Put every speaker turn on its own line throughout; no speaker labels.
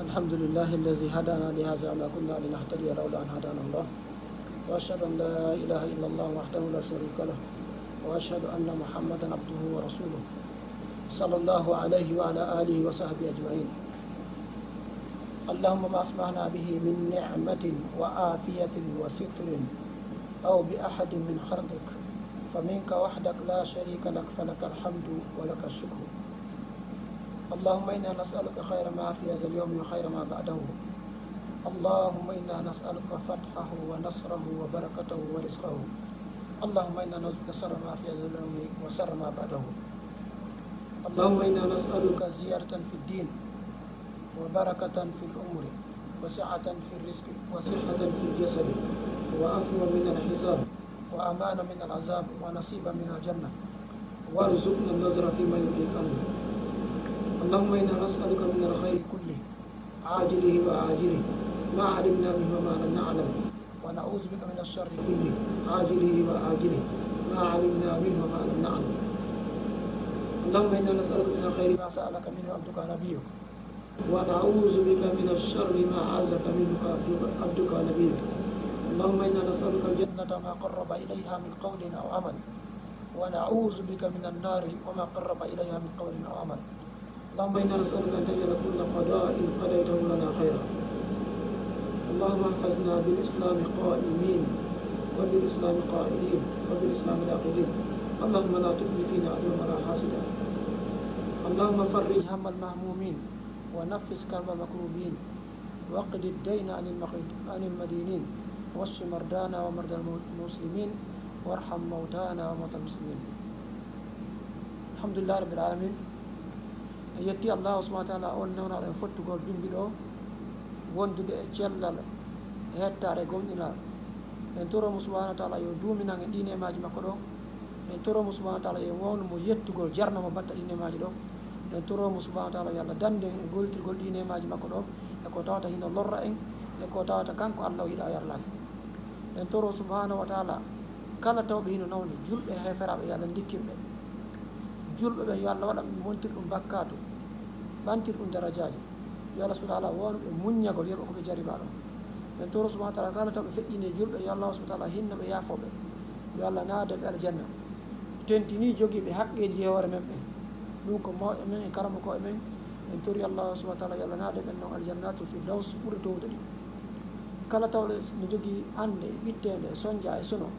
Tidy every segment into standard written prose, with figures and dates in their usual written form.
الحمد لله الذي هدانا لهذا وما كنا لنهتدي لولا أن هدانا الله وأشهد أن لا إله إلا الله وحده لا شريك له وأشهد أن محمدا عبده ورسوله صلى الله عليه وعلى آله وصحبه أجمعين. اللهم ما أسمعنا به من نعمة وعافية وستر أو بأحد من خلقك فمنك وحدك لا شريك لك فلك الحمد ولك الشكر. اللهم إنا نسألك خير ما في هذا اليوم وخير ما بعده. اللهم إنا نسألك فتحه ونصره وبركته ورزقه. اللهم إنا نسألك شر ما في هذا اليوم وشر ما بعده. اللهم إنا نسألك زيادة في الدين وبركة في الأمور وسعة في الرزق وصحة في الجسد وعفوا من الحساب وأمان من العذاب ونصيبا من الجنة وارزقنا النظر فيما يرضيك عنه. اللهم إنا نسألك من الخير كله عاجله وآجله ما علمنا منه وما لم نعلم ونعوذ بك من الشر كله عاجله وآجله ما علمنا منه وما لم نعلم. اللهم إنا نسألك من الخير ما سألك منه عبدك نبيك ونعوذ بك من الشر ما عاذك منك عبدك نبيك. اللهم إنا نسألك الجنة ما قرب إليها من قول أو عمل ونعوذ بك من النار وما قرب إليها من قول أو عمل. اللهم إنا نسألك أن تجعل كل قضاء قضيته لنا خيرا. اللهم احفظنا بالإسلام قائمين وبالإسلام قائلين وبالإسلام لاقلين. اللهم لا تبني فينا عدوا ولا حاسدا. اللهم فرج هم المهمومين ونفس كرب المكروبين واقض الدين عن المدينين واشف مرضانا ومرضى المسلمين وارحم موتانا وموتى المسلمين. الحمد لله رب العالمين. yetti Allah subhanahu wa ta'ala on nawnaɗo en fottugol bimbiɗo wondude e cellal e hettare gomɗinal. en toromo subhanahu wa ta'ala yo duuminan e ɗi nemaji makko ɗo. en toromo subhanahu wa ta'ala yo wawnumo yettugol jarnamo batta ɗi nemaji ɗo. en toromo subhanahu wa ta'ala yo Allah dande e goltirgol ɗi nemaji makko ɗo e ko tawata hino lorra en e ko tawata kanko Allah o yiɗa yarlaki. en toro subhanahu wa ta'ala kala tawɓe hino nawde julɓe e heferaɓe yo Allah dikkinɓe. julɓe ɓe yo Allah waɗa montir ɗum bakkatu ɓantir ɗum darajaji. yo Allah subhanahu wa ta'ala wonɓe muññagol yeɓa koɓe jariba ɗo. en toro subhanahu wa ta'ala kala tawɓe feƴƴine julɓe yo Allah subhanahu wa ta'ala hinna ɓe yafoɓe. yo Allah naada ɓe aljanna tentini jogiiɓe haqqeji e hoore men ɓen ɗum ko mawɓe men e karama koɓe men. en tori Allah subhanahu wa ta'ala yo Allah naada ɓen noon aljannatul firdaus ɓuri towde ɗi. kala tawɗe no jogii ande ɓittede soñdia e suno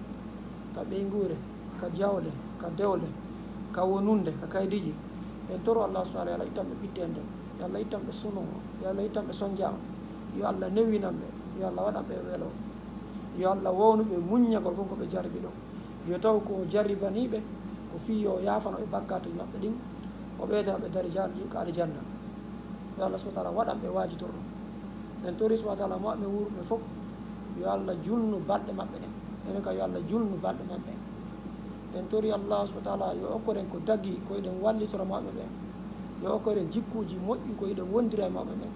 ka ɓeyngure ka jawle ka dewle ka wonunde ka kaydiji. en toro Allah subhanahu wa ta'ala ittanɓe ɓittende yo Allah ittanɓe suno yo Allah ittanɓe soñdia yo Allah newinanɓe yo Allah waɗanɓe weelo yo Allah wownuɓe muññagol konko ɓe jarbi ɗo. yo taw ko jarribaniɓe ko fi yo yafano ɓe bakkatuji maɓɓe ɗin o ɓeydana ɓe darajaji ko aljanna. yo Allah subhanahu wa ta'ala waɗanɓe wajitorɗo. en tori subhanahu wa ta'ala moaɓe wuurɓe fof yo Allah julnu balɗe maɓɓe ɗen enen ka yo Allah julnu balɗe men ɓen. en tori Allah subhanahu wa ta'ala yo okkoren ko daggi ko eɗen wallitora maɓɓe ɓen yo okkoren jikkuji moƴƴi ko eɗen wondira e maɓɓe ɓen.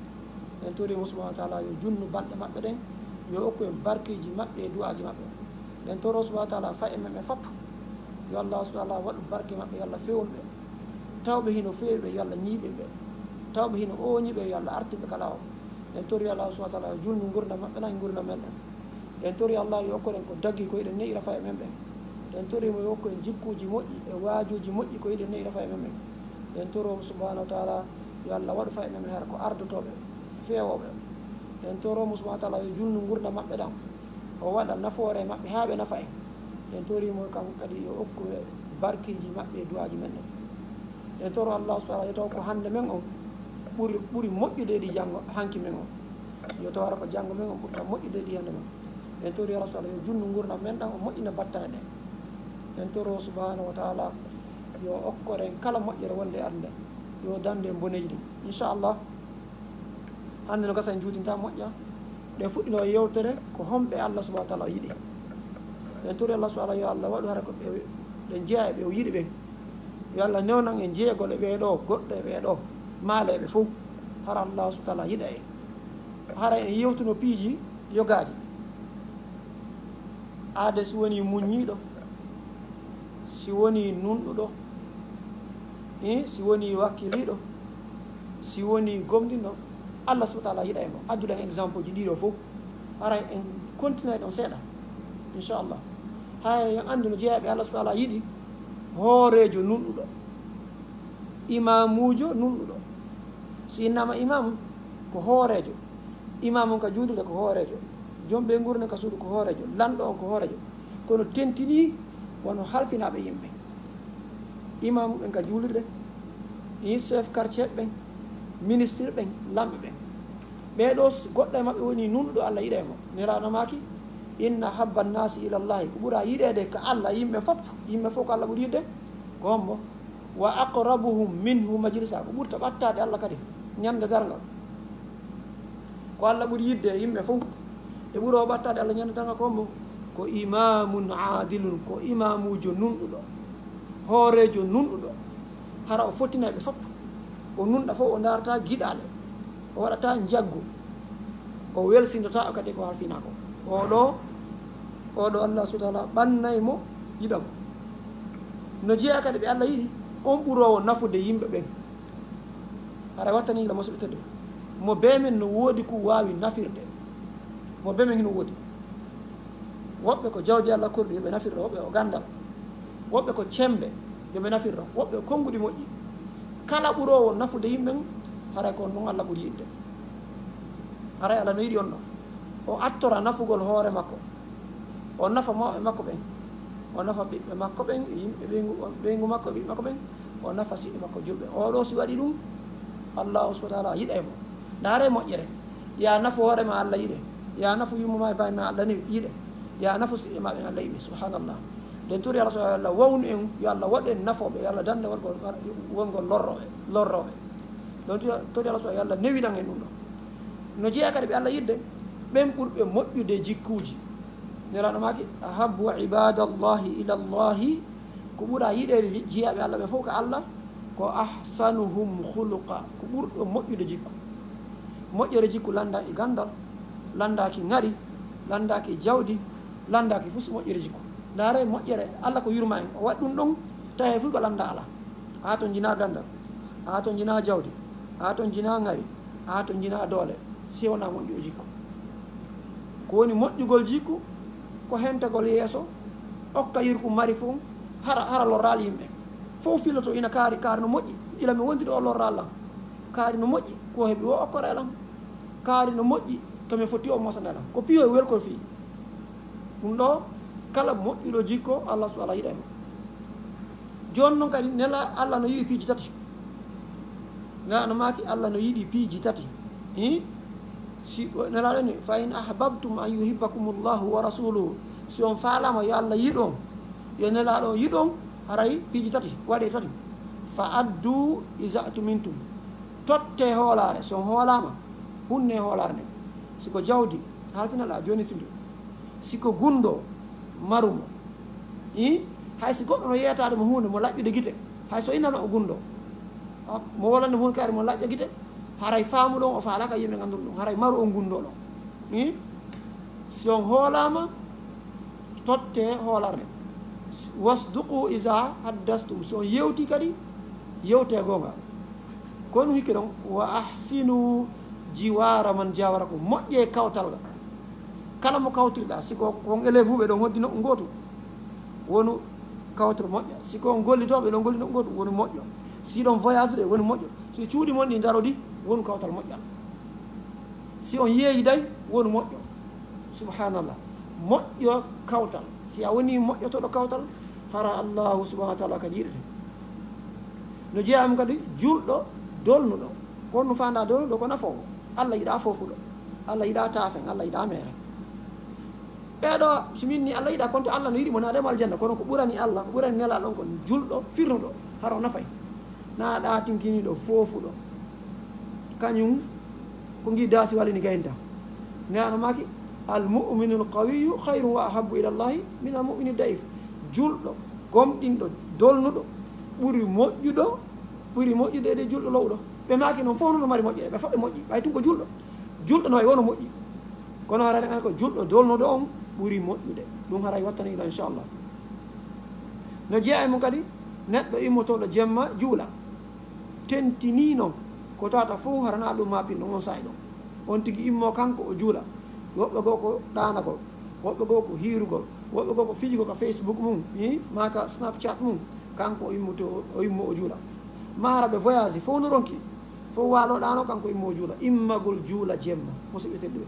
en tori mo subhanahu wa ta'ala yo junnu balɗe maɓɓe ɗen yo okku en barkeji maɓɓe e du'aji maɓɓe. en toro subhanahu wa ta'ala fay e men ɓe fopp yo Allah subhanahu wa ta'ala waɗu barke maɓɓe yo Allah fewnɓe tawɓe hino fewi ɓe yo Allah ñiiɓeɓe tawɓe hino oñiɓe yo Allah artiɓe kala o. en tori Allah subhanahu wa ta'ala yo julnu gurdam maɓɓe nan gurdam men ɗen. en tori Allah yo okkoren ko daggi ko eɗen ne'ira fay e men ɓen. en torimo yo okkoren jikkuji moƴƴi e waajuji moƴƴi ko eɗen ne'ira fay e men ɓen. en toromo subhanahu wa ta'ala yo Allah waɗu fay e men hara ko ardotoɓe fewoɓe. en toromo subhanahu wa ta'ala yo julnu gurdam maɓɓe ɗam o waɗa nafoore maɓɓe haa ɓe nafa en. en torimo kanko kadi yo okkuɓe barkiji maɓɓe e duwaji men ɗen. en toro Allah subhanahu wa ta'ala yo taw ko hande men on ɓuri moƴƴude ɗi janngo hanki men on. yo tawara ko janngo men on ɓurta moƴƴude ɗi hande men. en tori Allah subhanahu yo junnu gurdam men ɗam o moƴƴina battane ɗen. en toro subhanahu wa ta'ala yo okkoren kala moƴƴere wonde e arde yo dande e boneji ɗin. Incha'Allah hande no gasa en juutinta moƴƴa ɗe fuɗɗino yewtere ko homɓe Allah subhanahu wa ta'ala yiɗi. en tori Allah subhanahu yo Allah waɗu hara ko ɓe jeeya e ɓe o yiɗi ɓen. yo Allah newnan en jeeyagol e ɓeeɗo goɗɗo e ɓeeɗo maaleɓe fof hara Allah subhanahu wa ta'ala yiɗa en. hara en yewtuno piiji yogaji aade si woni muññiɗo si woni nunɗuɗo si woni wakkiliɗo si woni gomɗinɗo Allah subhanahu wa ta'ala yiɗa e mo adduɗen exemple ji ɗiɗo fof aray en continue ɗon seeɗa inchallah hay en andu no jeeyaɓe Allah subhanahu wa ta'ala yiɗi hoorejo nunɗuɗo imamujo nunɗuɗo si innama imam ko hoorejo imam on ka juulude ko hoorejo jomɓe gurne ka suudu ko hoorejo lanɗo on ko hoorejo kono tentini wono halfinaɓe yimɓe imam ɓen ka juulirde chef quartier ɓen ministre ɓen lamɓe ɓen ɓeɗo goɗɗo e maɓɓe woni nunɗuɗo Allah yiɗe mo niraɗo maki inna habba nnasi ila llahi ko ɓuura yiɗede ka Allah yimɓe fof ko Allah ɓuuri yidde ko hombo wa aqrabuhum minhu majlisa ko ɓurta ɓattade Allah kadi ñande dargal ko Allah ɓuuri yidde yimɓe fof e ɓuuro ɓattade Allah ñande dargal ko hombo ko imamun adilun ko imamujo nunɗuɗo hoorejo nunɗuɗo hara o fottinaɓe fof o nunɗa fof o darata giɗaɗe o waɗata jaggu o welsindata o kadi ko halfina ko oɗo Allah subhanahu wa ta'ala ɓannay mo yiɗa mo no jeeya kadi ɓe Allah yiɗi on ɓurowo nafude yimɓe ɓen hara wattani la musidɓe tedde mo be men no woodi ko wawi nafirde mo be men hino woodi woɓɓe ko jawdi Allah korɗi yoɓe nafirɗo woɓɓe o gandal woɓɓe ko cembe yoɓe nafirɗo woɓɓe o konngudi moƴƴi kala ɓurowo nafude yimɓe haray ko noon Allah ɓuuri yidde haray Allah no yiɗi on ɗon o attora nafugol hoore makko o nafa mawɓe makko ɓen o nafa ɓiɓɓe makko ɓen e yimɓe ɓeygu makko ɓiɓɓe makko ɓen o nafa siɓɓe makko julɓe oɗo si waɗi ɗum allahu subhanahu wa ta'ala yiɗa e mo ndaare moƴƴere ya nafu hoorema Allah yiɗe ya nafu yummuma e bawi ma Allah ni yiɗe ya nafu siɓɓe maɓe Allah yiɗe subhanallah nden tori Allah subhanahu wa ta'ala wawnu en yo Allah waɗen nafoɓe yo Allah dande wongol lorroɓe ɗon tori Allah subhanahu wa ta'ala newinan en ɗum ɗo no jeeya kadi ɓe Allah yidde ɓen ɓurɓe moƴƴude jikkuji neraɗo maki ahabbu ibadallahi ila llahi ko ɓuura yiɗede jeeyaɓe Allah ɓe fof ko Allah ko ahsanuhum khuluqa ko ɓurɗo moƴƴude jikku moƴƴere jikku landa e gandal landaki ngari landaki jawdi landaki fof so moƴƴere jikku ndaare moƴƴere Allah ko yurma en o waɗi ɗum ɗon tawi fof ko landa ala a to jina gandal a to jina jawdi a to jina ngari a to jina doole si wona moƴƴude jikku ko woni moƴƴugol jikku ko hentagol yeeso okka yirku mari fof hara lorral yimɓe fof filoto ina kaari no moƴƴi ila mi wondi ɗo o lorral am kaari no moƴƴi ko heeɓi o okkore elam kaari no moƴƴi tomi foti o mosanelam ko piyo e welkol fi ɗum ɗo kala moƴƴuɗo jikko Allah subhanahu yiɗa mo joni noon kadi nela Allah no yiɗi piiji tati nano maki Allah no yiɗi piiji tati si nelaɗo ni fa in ahbabtum an yuhibbakum llahu wa rasuluhu si on faalama yo Allah yiɗon yo nelaɗo yiɗon haray piiji tati waɗe tati fa addu isatu mintum totte hoolare si on hoolama hunne hoolare nde siko jawdi halfinaɗa jonitinde siko gundo marumo hay si goɗɗo no yeyatade mo hunde mo laƴƴude guite hay so innano o gundo mo wolande hunde kaari mo laƴƴa guite haray faamu ɗon o faalaka yimɓe ngannduɗo ɗum haray maru on gunndo ɗon si on hoolama totte hoolarde wasduqu isa haddastum so on yewti kadi yewte gonga kono hikki ɗon wa ahsinu jiwara man jawarakum moƴƴe kawtal ga kala mo kawtirɗa siko kon élève uɓe ɗon hoddi noɓe gootu wonu kawtoro moƴƴa siko on gollitoɓe ɗon golli noɓe gootu woni moƴƴo si ɗon voyage ɗe woni moƴƴo si cuuɗi mon ɗi darodi wonu kawtal moƴƴal si on yeeyi day wonu moƴƴo subhanallah moƴƴo kawtal si a woni moƴƴotoɗo kawtal hara allahu subhanahu wa ta'ala kadi yiɗete no jeeyam kadi julɗo dolnuɗo kon no fanda dolnuɗo ko nafowo Allah yiɗa fofuɗo Allah yiɗa tafen Allah yiɗa mere ɓeɗo so minni Allah yiɗa konto Allah no yiɗi mo naɗemo aljanna kono ko ɓurani Allah ko ɓurani nela ɗon ko julɗo firnuɗo haro nafay na ɗa tinkiniɗo fofuɗo kañum ko gi daasi walini gayinta neano maki al muminu l qawiyu hayru wa ahabu ila llahi min al mumini daif julɗo gomɗinɗo dolnuɗo ɓuri moƴƴude ɗe julɗo lowɗo ɓe maki noon fof nono mari moƴƴere ɓe fof ɓe moƴƴi ɓay tun ko julɗo no way wono moƴƴi kono harani an ko julɗo dolnuɗo on ɓuri moƴƴude ɗum haray wattaniɗo inchallah no jeeya mum kadi neɗɗo immotoɗo jemma juula tentini noon ko tawata fof harana ɗum mapinɗo on sahi ɗon on tigi immo kanko o juula woɓɓe goo ko ɗanagol woɓɓe goo ko hirugol woɓɓe goo ko fijigo ka Facebook mum maka Snapchat mum kanko o immo o juula mahara ɓe voyage fof no ronki fof waloɗano kanko immo o juula immagol juula jemma musidɓe tedduɓe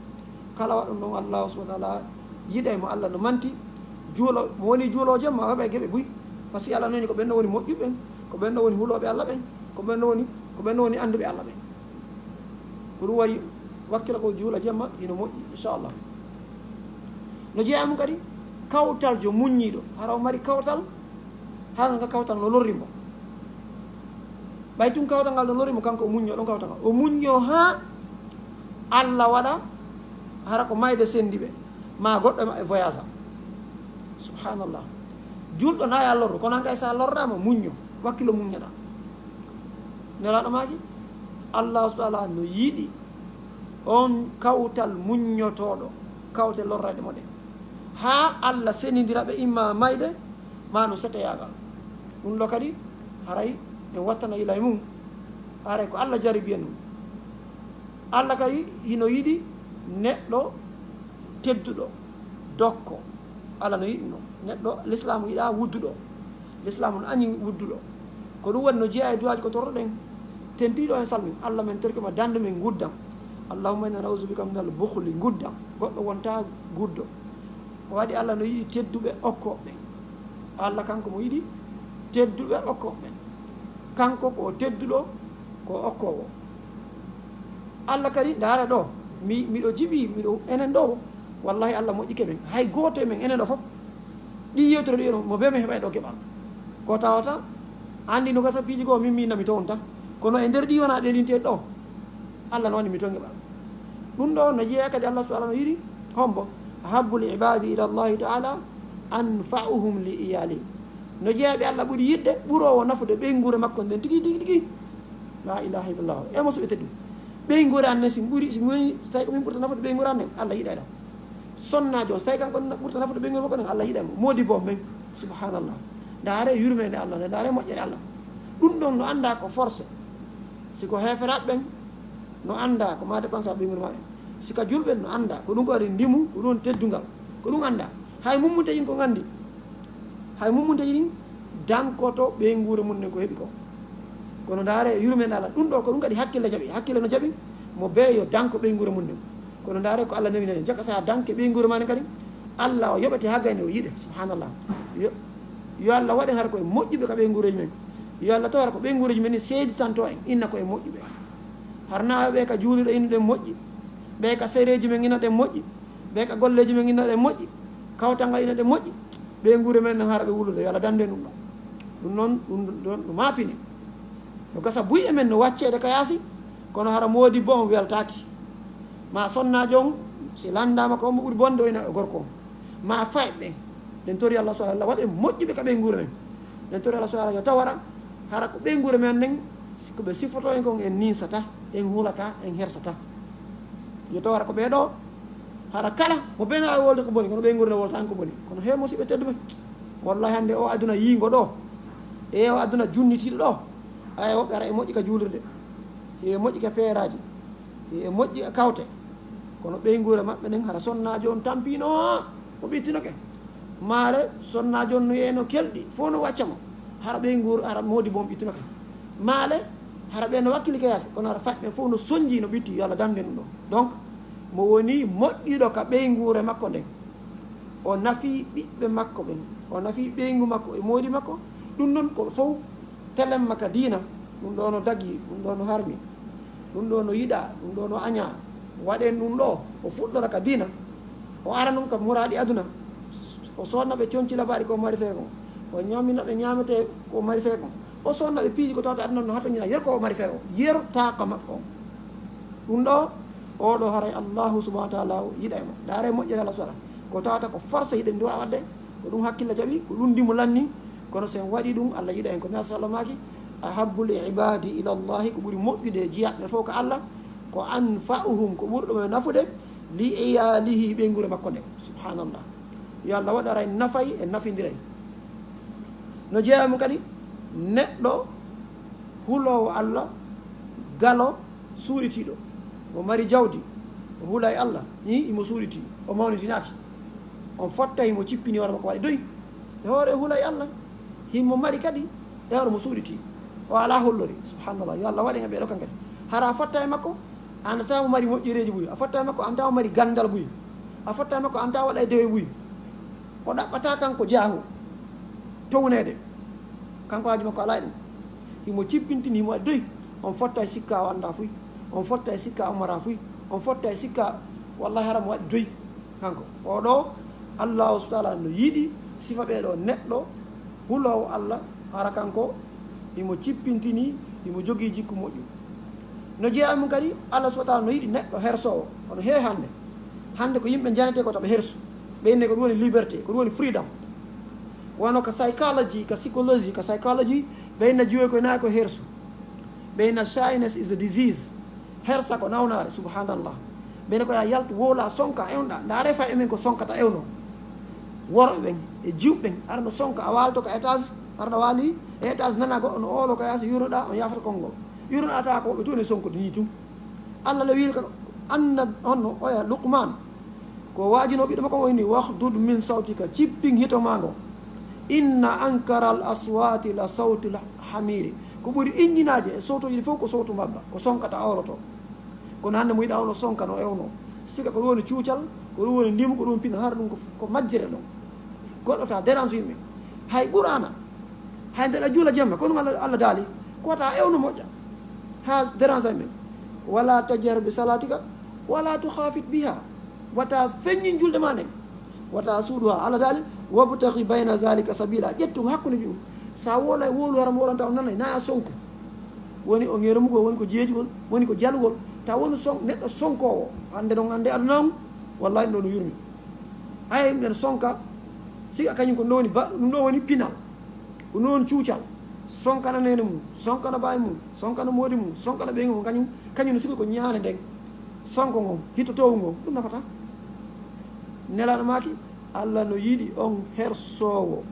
kala waɗum ɗon allahu subahana taala yiɗe mo allah no manti juulo mo woni juulo jemma heɓe geɓe buy par ce que allah noni ko ɓenɗo woni moƴƴuɓe ko ɓenɗo woni huuloɓe allah ɓen ko ɓenɗo woni anduɓe allah ɓen ko ɗum waɗi wakkila ko juula jemma ino moƴƴi inchallah no jeeyamum kadi kawtal jo muññiɗo hara o mari kawtal haga kawtal no lorrimo ɓay tun kawtal ngal no lorrimo kanko o muñño ɗon kawtal ngal o muñño ha allah waɗa hara ko mayde sendiɓe ma goɗɗo maɓɓe voyage a subhanallah julɗo na ya lorro kono hankay sa lorrama muñño wakkilo muññata nelaɗo maki allah subahana no yiiɗi on kawtal muññotoɗo kawte lorrade mo ɗe ha allah senidiraɓe imma mayde ma no seteyagal ɗum ɗo kadi haray en wattana ilay mum haray ko allah jaribi en ɗum allah kadi hino yiɗi neɗɗo tedduɗo dokko allah no yiɗi no neɗɗo l'islamu yiɗa wudduɗo l'islamu no añi wudduɗo ko ɗum waɗi no jeeya e duwaji ko torɗoɗen tentiɗo en salmi allah men torkima dande men guddam allahumma inna nausu bika minal buhli guddam goɗɗo wonta guddo ko waɗi allah no yiɗi tedduɓe okkoɓe allah kanko mo yiɗi tedduɓe okkoɓe kanko ko tedduɗo ko okkowo allah kadi ndaara ɗo miɗo jiɓi miɗo enen ɗo wallahi allah moƴƴike men hay goto e men enen ɗo fof ɗi yewtere ɗi mo be mi heɓay ɗo keɓal ko tawata andi no gasa piiji goo min minami to on tan kono e nder ɗi wona ɗeɗinteɗi ɗo allah no wanni mi to ngeɓal ɗum ɗo no jeeya kadi allah subahana no yiɗi hombo ahabbul ibadi ila llahi taala anfa'uhum li iyalihim no jeeyaɓe allah ɓuuri yiɗde ɓurowo nafude ɓeygure makko nden tigui tigui tigui la ilaha illallah e musidɓe tedduɓe ɓeygure annen si ɓuuri si woni so tawi komin ɓurta nafude ɓeygure annen allah yiɗa ɗam sonnajo so tawi kanko ɓurta nafude ɓeygure makko nden allah yiɗamo modi bo men subhanallah ndaare yurmede allah nde ndaare moƴƴere allah ɗum ɗon no anda ko force siko heferaɓe ɓen no anda ko ma dépense a ɓeygure maɓe sika julɓe no anda ko ɗum ko waɗi ndimu ko ɗum teddugal ko ɗum anda hay mummunteƴin ko gandi hay mummunteƴin dankoto ɓeygure mum nden ko heeɓi ko kono ndaare yurmede allah ɗum ɗo ko ɗum kadi hakkille jaɓi hakkille no jaɓi mo beeyo danko ɓeygure mum nden kono ndaare ko allah nawinene jaka sa danke ɓeygure ma nden kadi allah o yoɓete ha gayne o yiɗe subhanallah yo allah waɗen hara koye moƴƴuɓe ka ɓeygureji men yo allah tawara ko ɓeygureji men ni seedi tanto en inna koye moƴƴuɓe harna ɓe ka juuliɗo innuɗen moƴƴi ɓe ka séréji men inna ɗen moƴƴi ɓe ka golleji men inna ɗen moƴƴi kawtalngal inna ɗen moƴƴi ɓeygure men nen hara ɓe wulude yo allah dande ɗum ɗo ɗum noon ɗum mapine no gasa buy e men no waccede ka yaasi kono hara moodi bo mo weltaki ma sonnajo on si landama ko omo ɓuuri bonde oyna e gorko on ma fay ɓen nden tori allah subahana allah waɗe moƴƴuɓe ka ɓeygure men nden tori allah subahana yo tawara hara ko ɓeygure men nden koɓe siffoto en kon en ninsata en hulata en hersata yo tawara ko ɓeɗo hara kala mo ɓena wolde ko boni kono ɓeygure ne wolta an ko boni kono he musidɓe tedduɓe wallahi hande o aduna yiigo ɗo e o aduna junnitiɗo ɗo aya woɓɓe ara e moƴƴi ka juulirde e moƴƴi ka peeraji e moƴƴi ka kawte kono ɓeygure maɓɓe nden hara sonnajo on tampino o ɓittinoke maare sonnajo on no yeyno kelɗi fof no waccamo hara ɓeygure hara moodi boom ɓittinoke maale hara ɓe no wakkili ka yaasi kono hara faƴɓe fof no soñji no ɓitti yo allah dande ɗum ɗo donc mo woni moƴƴiɗo ka ɓeygure makko nden o nafi ɓiɓɓe makko ɓen o nafi ɓeygu makko e moodi makko ɗum noon ko fof telemma ka diina ɗum ɗo no dagi ɗum ɗo no harmi ɗum ɗo no yiɗa ɗum ɗo no aña waɗen ɗum ɗo o fuɗɗora ka diina o ara noon ka muraɗi aduna o sonnaɓe concilabaɗi ko mari feere kon o ñaminaɓe ñamete ko mari feere kon o sonnaɓe piiji ko tawta aduna no hatoñina yer ko o mari feere o yertaka makko on ɗum ɗo oɗo haray allahu subahana taala yiɗa e mo daare moƴƴere allah soɗa ko tawata ko force hiɗen ndiwa wadde ko ɗum hakkille jaɓi ko ɗum ndimo lanni kono sen waɗi ɗum allah yiɗa en ko nasa sallah maki ahabbul ibadi ila llahi ko ɓuuri moƴƴude jiyaɓe fof ko allah ko anfa'uhum ko ɓurɗo e nafude li iyalihi ɓeygure makko nde subhanallah yo allah waɗara en nafay e nafidiray no jeeyamum kadi neɗɗo hulowo allah galo suuɗitiiɗo mo mari jawdi o hula e Allah ni imo suuɗiti o mawnitinaaki on fotta himo cippini hoore makko waɗi doyi e hoore e hula e Allah himo mari kadi e hoore mo suuɗiti o ala hollori subhanallah yo Allah waɗen e ɓeɗo kan kadi hara a fotta e makko andata mo mari moƴƴereji ɓuyi a fotta e makko andata mo mari gandal ɓuyi a fotta e makko andata waɗa e dewe ɓuyi o ɗaɓɓata kanko jaahu townede kanko haaju makko ala e ɗum himo cippintini himo waɗi doyi on fotta e sikka o anda fuy on fotta e sikka o mara fuy on fotta e sikka wallahi hara mo waɗi doyi kanko oɗo allahu subhanahu wa taala no yiiɗi sifa ɓeɗo neɗɗo hulowo Allah hara kanko himo cippintini himo jogii jikku moƴƴu no jeeya mum kadi Allah subhanahu wa taala no yiiɗi neɗɗo hersowo kono he hande ko yimɓe janete ko toɓe hersu ɓeyne ko ɗum woni liberté ko ɗum woni freedom wono ko psychology ko psychology ko psychology ɓeyna jiwoy koye nayi ko hersu ɓeyna shyness is a disease hersa ko nawnare subhanallah ɓeyne ko ya yaltu wola sonka ewɗa nda refa emen ko sonkata ewno worɓe ɓen e jiwɓe ɓen arno sonka a walto ko étage arɗa waali e étage nana goɗɗo no oolo ko yasa yuroɗa on yafata konngol yuroɗa tawa ko woɓe toon e sonkude ni tum Allah le wiiri ko annab honno oya Luqman ko waajino ɓiɗɗo makko woni wahdud min sawtika cippin hito mago inna ankara al aswati la sawti l hamiri ko ɓuri injinaji e sowtoji ɗi fof ko sowtu mbabba ko sonkata awroto kono hannde mo yiɗa ono sonkano ewno sika ko ɗum woni cuucal ko ɗum woni ndimu ko ɗum pina hara ɗum ko majjere ɗon goɗɗo ta dérange yimɓe hay ɓurana hay ndeɗa juula jemma ko ɗum Allah daali kota ewno moƴƴa ha dérange yimɓe wala tajar bi salatika wala tukhafit biha wata feññi julde ma nden wata suuɗuha Allah daali wabtaghi bayna zalika sabila ƴettu hakkude ɗum sa wola wolu haram wolanta on nanay na sonko woni o ngeramugol woni ko jeejugol woni ko jalugol ta woni neɗɗo sonkowo hande ɗon hande aduna on wallahi ɗum ɗo no yurmi hay mbiɗa sonka sika kañum ko ɗum ɗo woni pinal ko ɗum woni cuucal sonkana nene mum sonkana bawi mum sonkana moodi mum sonkana ɓeygu mum kañum no sika ko ñaane nden sonko ngon hittotowu ngon ɗum nafata nelaɗo maki Allah no yiiɗi on hersowo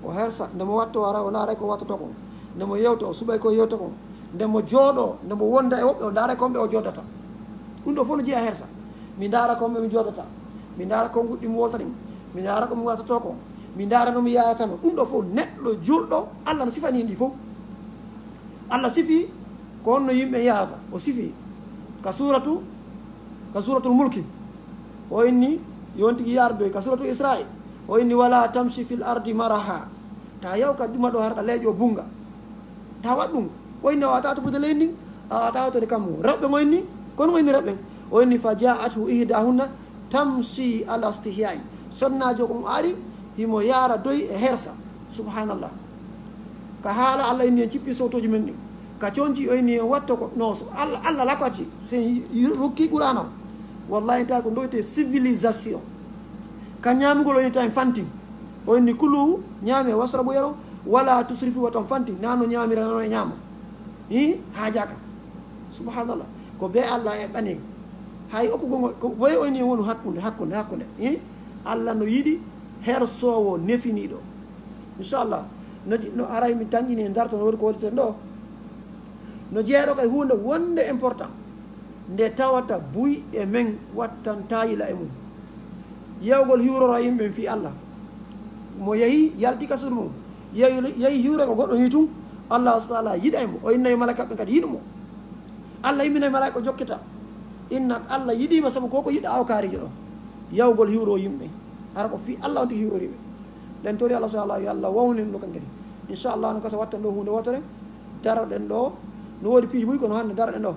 o hersa ndemo watto ara o laaray ko wattoto kon ndemo yewto o suɓay ko yewta kon ndemo jooɗo ndemo wonda e woɓɓe o ndaara komɓe o joddata ɗum ɗo fof no jeeya hersa mi ndaara komɓe mi joddata mi ndaara ko guɗɗimi wolta ɗin mi ndaara komi wattoto kon mi ndaara nomi yayatano ɗum ɗo fof neɗɗo julɗo Allah no sifani hen ɗi fof Allah sifi ko honno yimɓe yarata o sifi ka suratul mulki o inni yontigi yardoy ka suratul israil o inni wala tamshi fil ardi maraha ta yaw ka ɗuma ɗo harɗa leeƴo bunga ta waɗ ɗum o inni a wata to fude leydi ndin a wata hawtode kammo rewɓe mo inni kono mo inni rewɓe o inni fa jaathu ihdahunna tamshi ala stihyai sonnajo kon ari himo yaara doy e hersa subhanallah ka haala Allah inni en cippi sowtoji men ɗi ka conci o inni en watto ko non Allah lakati so rokki qur'an o wallahi tawi ko doyte civilisation ka ñamugol o inni tawi fantin o inni kulu ñaame wasrabu yaro wala tusrifu waton fantin nano ñamira nano e ñaama ha jaka subhanallah ko be Allah e ɓane hay okkugo ko boyi o inni wonu hakkude Allah no yiɗi hersowo nefiniɗo inchallah no aray mi tanƴini e darto no woni ko waɗiten ɗo no jeeɗo kay hunde wonde important nde tawata buy e men wattantayila e mum yewgol hiwroro yimɓe ɓen fi Allah mo yeehi yalti ka suudu mum yeehi hiwre ko goɗɗo ni tum Allah subhanahu wa taala yiɗa e mo o innayi malaika ɓe kadi yiɗumo Allah yimmina malaika o jokkita inna Allah yiɗima saabu koko yiɗa awkaarijo ɗo yawgol hiwro yimɓe hara ko fi Allah on tigi hiwroriɓe ɗen tori Allah subhanahu yo Allah wawnin ɗo kan kadi inchallah no kasa wattan ɗo hunde wotore daroɗen ɗo no woodi piiji ɓuy kono hannde daroɗen ɗo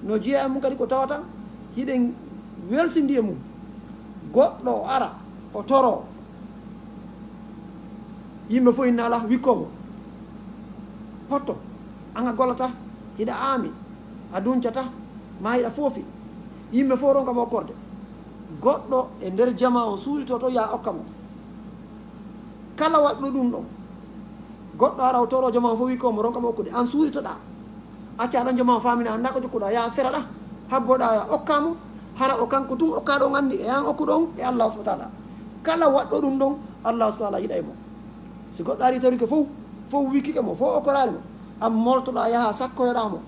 no jeeya mum kadi ko tawata hiɗen welsindi e mum goɗɗo o ara o toro yimɓe fof inna ala wikkomo potto anga gollata hiɗa aami a duncata ma hiɗa foofi yimɓe fof ɗon kam okkorde goɗɗo e nder jama o suulito to ya okka mo kala waɗɗo ɗum ɗon goɗɗo ara o toro jama o fof wikkomo ron kam okkude an suuritoɗa acca ɗon jama o famina anda ko jokkuɗa ya seraɗa habboɗa ya okkamo hara o kanko tun okkaɗo andi e an okkuɗon e Allah subhanahu wa taala kala waɗɗo ɗum ɗon Allah subhanahu wa taala yiɗa e mo si goɗɗo ari tawri ko fof wikkike mo fof okkorani mo an moltoɗa yaha sakkoyoɗamo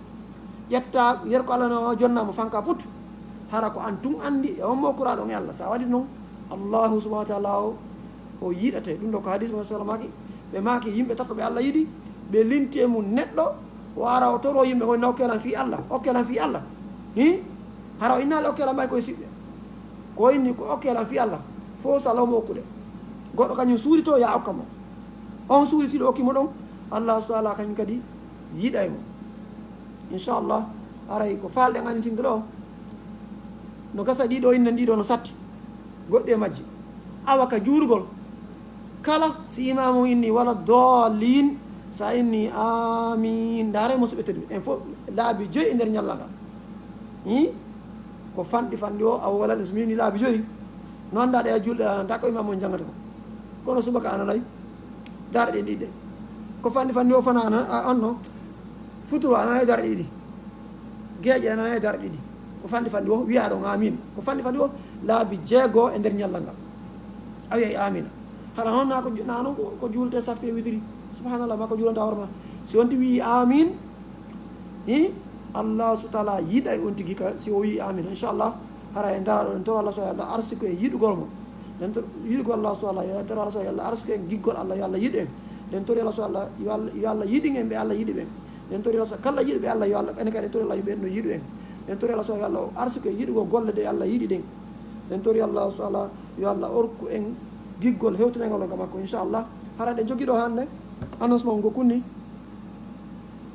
ƴetta yer ko Allah no jonnamo fanka put hara ko an tun andi e onmo kuraɗo e Allah sa waɗi noon allahu subahana wa taala o yiɗate ɗum ɗo ko hadis mo sallamaki ɓe maki yimɓe tato ɓe Allah yiɗi ɓe linti e mum neɗɗo o ara o toro yimɓe wonno okkelan fi Allah okkelan fi Allah hi hara o innali okkelan mbay koye siɓɓe ko inni ko okkelan fi Allah fo salawmo okkude goɗɗo kañum suurito ya okka mo on suuritiɗo okkimo ɗon Allah subahana wa taala kañum kadi yiɗa e mo inchallah aray ko falɗe anitinde ɗo no gasa ɗiɗo inne ɗiɗo no satti goɗɗi e majji awa ka juurgol kala si imamu inni wala dolin sa inni amin dare musidɓe tedduɓe en fof laabi joyi e nder ñallagal ko fanɗi fanɗi o awa wala ɗe so mini laabi joyi no anndaɗe a julɗe ananta ko imamu on jangata ko kono subaka ananayi darɗe ɗen ɗiɗɗe ko fanɗi fanɗi o fana onno futuro anana e darɗe ɗiɗi gueƴe anana e darɗe ɗiɗi ko fanɗi fanɗi o wiya ɗon amin ko fanɗi fanɗi o laabi jeego e nder ñallal ngal a wiyay amina hara noon na noon ko juulte safi e witiri subhanallah ma ko juulanta hoorema si on ti wi amin allah subahana taala yiɗa e on tigui ka si o wi amin inchallah hara e dara ɗo en toro allah so allah arsi ko e yiɗugol mo nden yiɗugol allah so allah toro allah so allah arsi ko e giggol allah yo allah yiɗi en nden tori allah so allah yo allah yiɗi en ɓe allah yiɗi ɓen nden tori allah so kala yiɗi ɓe allah yo allah ene kadi en tori allah ɓen no yiɗu en nden tori allah so yo allah arsi ko e yiɗugol golle ɗe allah yiɗi ɗen nden tori allah so allah yo allah orku en giggol hewtinengol en ka makko inchallah hara ɗe joguiɗo hande annoncement ngo kunni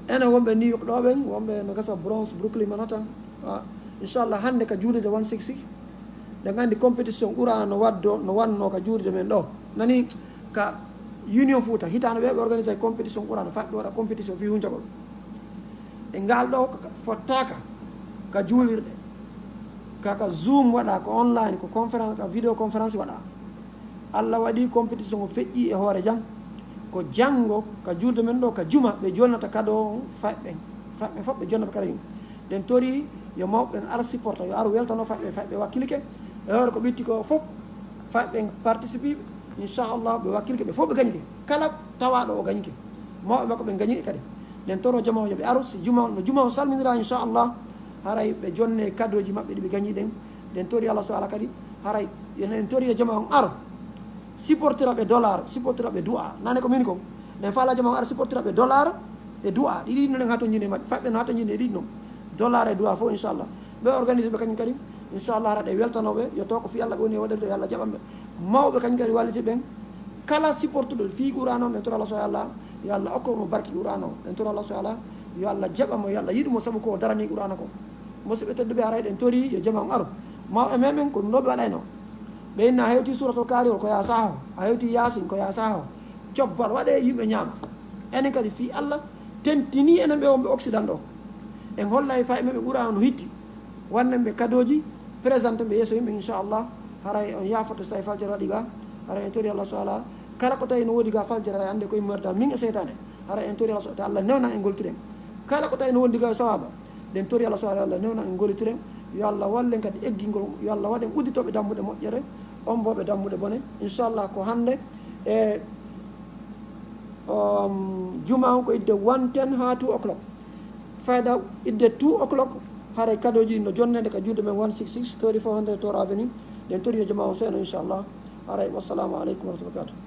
ene wonɓe New York ɗo ɓen wonɓe no gasa Bronx Brooklyn Manhattan inchallah hande ka juulide 160 ɗe gandi compétition ɓurano no waddo no wanno ka juulide men ɗo nani ka union Fouta hitano ɓe organisé compétition ɓurano faɓɓe waɗa compétition fi hunjagol e ngal ɗo fottaka ka juulirɗe kaka zoom waɗa ko online ko conférence ka vidéo conférence waɗa Allah waɗi compétition o feƴƴi e hoore jang ko janggo ka juurde men ɗo ka juma ɓe jonnata kado faɓɓen fof ɓe jonnata kada yum ɗen tori yo mawɓen ara supporta yo ar weltano faɓɓe wakkilike e hoore ko ɓitti ko fof faɓɓen participe inchallah ɓe wakkilike ɓe fof ɓe gañike kala tawaɗo o gañike mawɓe makko ɓe gañi kadi nden toro jama o yoɓe aru si juma no juma o salminira inchallah haray ɓe jonne cadeauji maɓɓe ɗi ɓe gañi ɗen nden tori allah so ala kadi haray en tori e jama on aro supportiraɓe dollar supportiraɓe du'a nane ko mini ko nden faala jama on ara supportiraɓe dollar e du'a ɗiɗi nonen ha to jinde majje faɓɓe no ha to jinde e ɗiɗi noon dollar e du'a fof inchallah ɓe organise ɓe kañum kadi inchallah hara ɗe weltanoɓe yo to ko fi allah ɓe woni e waɗirde yo allah jaɓanɓe mawɓe kañum kadi wallite ɓen kala supportuɗo fi qur'an o ɓen tora allah so allah yo allah okkomo barki qur'an o ɓen tora allah so allah yo allah jaɓamo yo allah yiɗumo saabu ko darani qur'an ko musidɓe tedduɓe haray ɗen tori yo jama on aru mawɓe memen ko ɗum ɗo ɓe waɗayno ɓe inna a hewti suratul kariol ko ya saho a hewti yasin ko ya saho cobbal waɗe yimɓe ñaama enen kadi fi allah tentini enen ɓe wonɓe occident ɗo en holla e fayi men ɓe ɓuura no hitti wannen ɓe cadeauji présenté ɓe yeeso yimɓe inchallah haray on yafoto so tawi faljara waɗi ga haray en tori allah so ala kala ko tawi no woodi ga faljara haray hannde koye merda min e seytane haray en tori allah so ta allah newnan en goltiren kala ko tawi no wondi ga sawaba nden tori allah so ala allah newnan en golitiren yo allah wallen kadi eggingol yo allah waɗen udditoɓe dammuɗe moƴƴere on bo ɓe dammuɗe bone inchallah ko hande e juma on ko idde 1:10 ha 2 o'clock fayda idde 2 o'clock haray cadeauji no jonnede ka juuɗe men 166 3400 Tor Avenue nden tori yo juma on seeno inchallah haray wassalamu aleykum wa rahmatullahi wa barakatuh